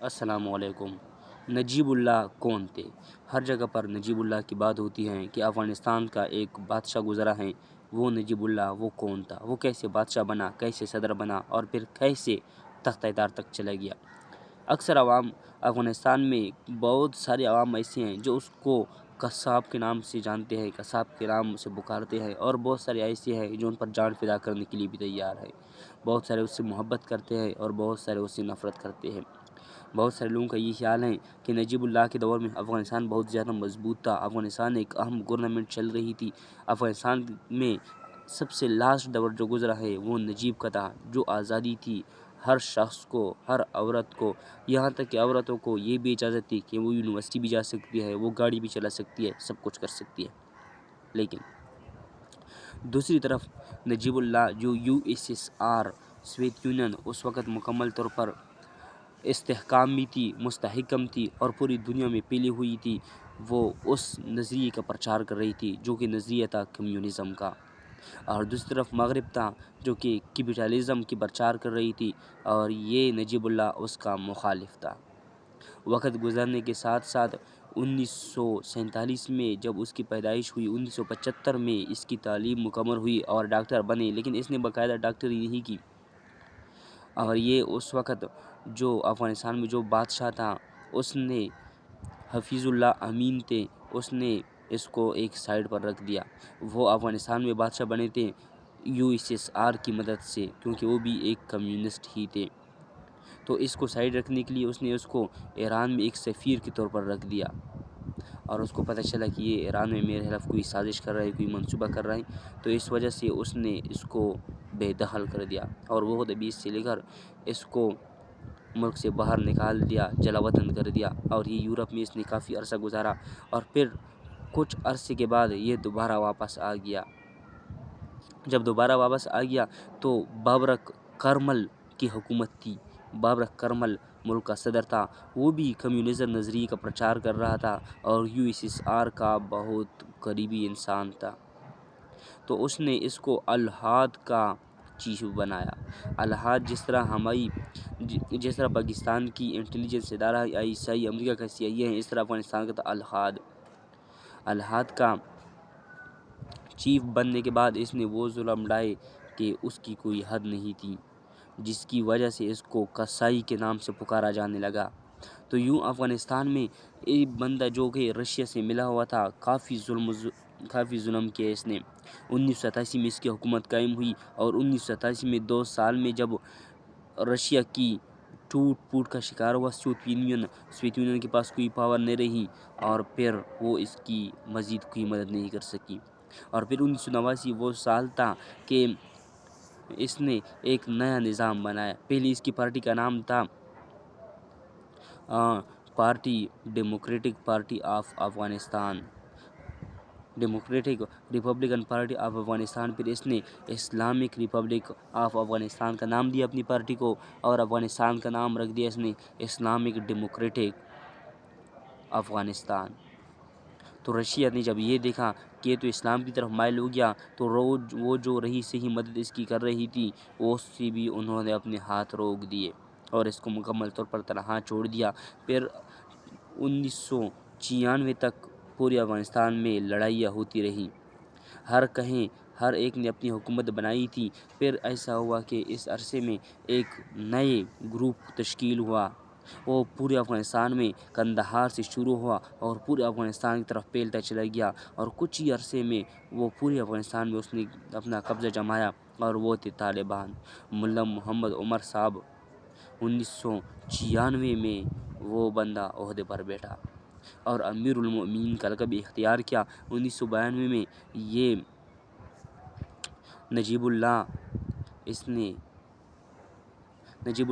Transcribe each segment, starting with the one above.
السلام علیکم۔ نجیب اللہ کون تھے؟ ہر جگہ پر نجیب اللہ کی بات ہوتی ہے کہ افغانستان کا ایک بادشاہ گزرا ہے، وہ نجیب اللہ وہ کون تھا؟ وہ کیسے بادشاہ بنا، کیسے صدر بنا اور پھر کیسے تختہ دار تک چلا گیا؟ اکثر عوام افغانستان میں بہت سارے عوام ایسے ہیں جو اس کو قصاب کے نام سے جانتے ہیں، قصاب کے نام سے پکارتے ہیں، اور بہت سارے ایسے ہیں جو ان پر جان فدا کرنے کے لیے بھی تیار ہیں۔ بہت سارے اس سے محبت کرتے ہیں اور بہت سارے اس سے نفرت کرتے ہیں۔ بہت سارے لوگوں کا یہ خیال ہے کہ نجیب اللہ کے دور میں افغانستان بہت زیادہ مضبوط تھا، افغانستان ایک اہم گورنمنٹ چل رہی تھی۔ افغانستان میں سب سے لاسٹ دور جو گزرا ہے وہ نجیب کا تھا، جو آزادی تھی ہر شخص کو، ہر عورت کو، یہاں تک کہ عورتوں کو یہ بھی اجازت تھی کہ وہ یونیورسٹی بھی جا سکتی ہے، وہ گاڑی بھی چلا سکتی ہے، سب کچھ کر سکتی ہے۔ لیکن دوسری طرف نجیب اللہ جو USSR سوویت یونین اس وقت مکمل طور پر استحکام بھی تھی، مستحکم تھی اور پوری دنیا میں پھیلی ہوئی تھی، وہ اس نظریے کا پرچار کر رہی تھی جو کہ نظریہ تھا کمیونزم کا، اور دوسری طرف مغرب تھا جو کہ کیپٹلزم کی پرچار کر رہی تھی، اور یہ نجیب اللہ اس کا مخالف تھا۔ وقت گزرنے کے ساتھ ساتھ 1947 میں جب اس کی پیدائش ہوئی، 1975 میں اس کی تعلیم مکمل ہوئی اور ڈاکٹر بنے، لیکن اس نے باقاعدہ ڈاکٹری نہیں کی، اور یہ اس وقت جو افغانستان میں جو بادشاہ تھا اس نے حفیظ اللہ امین تھے، اس نے اس کو ایک سائیڈ پر رکھ دیا۔ وہ افغانستان میں بادشاہ بنے تھے USSR کی مدد سے، کیونکہ وہ بھی ایک کمیونسٹ ہی تھے، تو اس کو سائیڈ رکھنے کے لیے اس نے اس کو ایران میں ایک سفیر کے طور پر رکھ دیا، اور اس کو پتہ چلا کہ یہ ایران میں میرے خلاف کوئی سازش کر رہا ہے، کوئی منصوبہ کر رہا ہے، تو اس وجہ سے اس نے اس کو بے دخل کر دیا، اور وہ تبعیض سے لے کر اس کو ملک سے باہر نکال دیا، جلا وطن کر دیا، اور یہ یورپ میں اس نے کافی عرصہ گزارا، اور پھر کچھ عرصے کے بعد یہ دوبارہ واپس آ گیا۔ جب دوبارہ واپس آ گیا تو بابرک کرمل کی حکومت تھی، بابرک کرمل ملک کا صدر تھا، وہ بھی کمیونزم نظریے کا پرچار کر رہا تھا اور USSR کا بہت قریبی انسان تھا، تو اس نے اس کو الہاد کا چیف بنایا۔ الہاد جس طرح پاکستان کی انٹیلیجنس ادارہ ISI، امریکہ کا CIA ہے، اس طرح افغانستان کا تھا الہاد۔ الہاد کا چیف بننے کے بعد اس نے وہ ظلم ڈھائے کہ اس کی کوئی حد نہیں تھی، جس کی وجہ سے اس کو قصائی کے نام سے پکارا جانے لگا۔ تو یوں افغانستان میں ایک بندہ جو کہ رشیا سے ملا ہوا تھا، کافی ظلم کیا اس نے۔ 1987 میں اس کی حکومت قائم ہوئی، اور 1987 میں 2 سال میں جب رشیا کی ٹوٹ پھوٹ کا شکار ہوا سوویت یونین کے پاس کوئی پاور نہیں رہی، اور پھر وہ اس کی مزید کوئی مدد نہیں کر سکی، اور پھر 1989 وہ سال تھا کہ اس نے ایک نیا نظام بنایا۔ پہلی اس کی پارٹی کا نام تھا party democratic party of Afghanistan, democratic Republican party of Afghanistan, پھر اس نے اسلامک ریپبلک آف افغانستان کا نام دیا اپنی پارٹی کو، اور افغانستان کا نام رکھ دیا اس نے اسلامک ڈیموکریٹک افغانستان۔ تو رشیا نے جب یہ دیکھا کہ یہ تو اسلام کی طرف مائل ہو گیا، تو وہ جو رہی صحیح مدد اس کی کر رہی تھی، وہ اس سے بھی انہوں نے اپنے ہاتھ روک دیے اور اس کو مکمل طور پر تنہا چھوڑ دیا۔ پھر 1996 تک پورے افغانستان میں لڑائیاں ہوتی رہیں، ہر ایک نے اپنی حکومت بنائی تھی۔ پھر ایسا ہوا کہ اس عرصے میں ایک نئے گروپ تشکیل ہوا، وہ پورے افغانستان میں قندھار سے شروع ہوا اور پورے افغانستان کی طرف پھیلتا چلا گیا، اور کچھ ہی عرصے میں وہ پورے افغانستان میں اس نے اپنا قبضہ جمایا، اور وہ تھے طالبان۔ ملا محمد عمر صاحب 1996 میں وہ بندہ عہدے پر بیٹھا اور امیر المؤمنین کا لقب اختیار کیا۔ 1992 میں یہ نجیب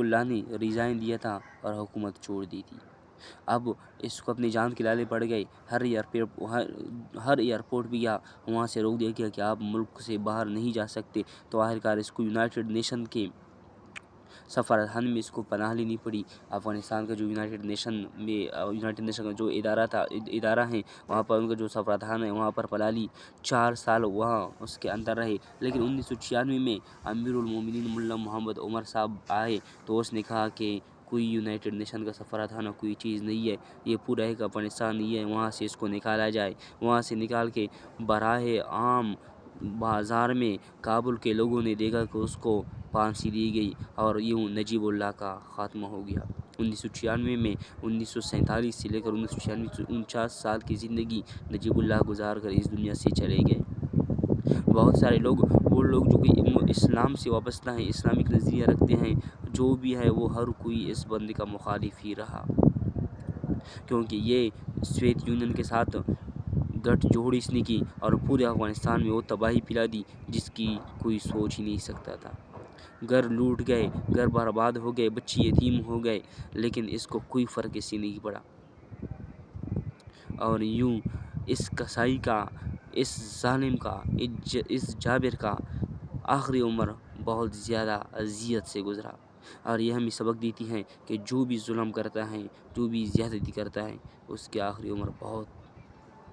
اللہ نے ریزائن دیا تھا اور حکومت چھوڑ دی تھی۔ اب اس کو اپنی جان کے لالے پڑ گئے، ہر ایئرپورٹ بھی گیا، وہاں سے روک دیا گیا کہ آپ ملک سے باہر نہیں جا سکتے، تو آخرکار اس کو یونائٹڈ نیشن کے سفارتخانے میں اس کو پناہ لینی پڑی۔ افغانستان کا جو یونائٹڈ نیشن کا جو ادارہ ہے، وہاں پر ان کا جو سفارتخانہ ہے وہاں پر پناہ لی، 4 سال وہاں اس کے اندر رہے۔ لیکن 1996 میں امیر المومنین ملا محمد عمر صاحب آئے، تو اس نے کہا کہ کوئی یونائٹڈ نیشن کا سفارہ تھانہ کوئی چیز نہیں ہے، یہ پورا ایک افغانستان نہیں ہے۔ وہاں سے اس کو نکالا جائے، وہاں سے نکال کے براہ عام بازار میں کابل کے لوگوں نے دیکھا کہ اس کو پھانسی دی گئی، اور یوں نجیب اللہ کا خاتمہ ہو گیا۔ 1996 میں 1947 سے لے کر 1996 49 سال کی زندگی نجیب اللہ گزار کر اس دنیا سے چلے گئے۔ بہت سارے لوگ، وہ لوگ جو کہ اسلام سے وابستہ ہیں، اسلامک نظریہ رکھتے ہیں، جو بھی ہے وہ ہر کوئی اس بندے کا مخالف ہی رہا، کیونکہ یہ سوویت یونین کے ساتھ گٹھ جوڑ اس نے کی اور پورے افغانستان میں وہ تباہی پھیلا دی جس کی کوئی سوچ ہی نہیں سکتا تھا۔ گھر لوٹ گئے، گھر برباد ہو گئے، بچے یتیم ہو گئے، لیکن اس کو کوئی فرق اس سے نہیں پڑا، اور یوں اس کسائی کا، اس ظالم کا، اس جابر کا آخری عمر بہت زیادہ اذیت سے گزرا۔ اور یہ ہمیں سبق دیتی ہے کہ جو بھی ظلم کرتا ہے، جو بھی زیادتی کرتا ہے، اس کی آخری عمر بہت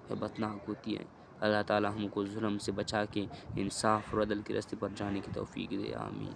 ہیبتناک ہوتی ہے۔ اللہ تعالی ہم کو ظلم سے بچا کے انصاف اور عدل کے راستے پر جانے کی توفیق دے، آمین۔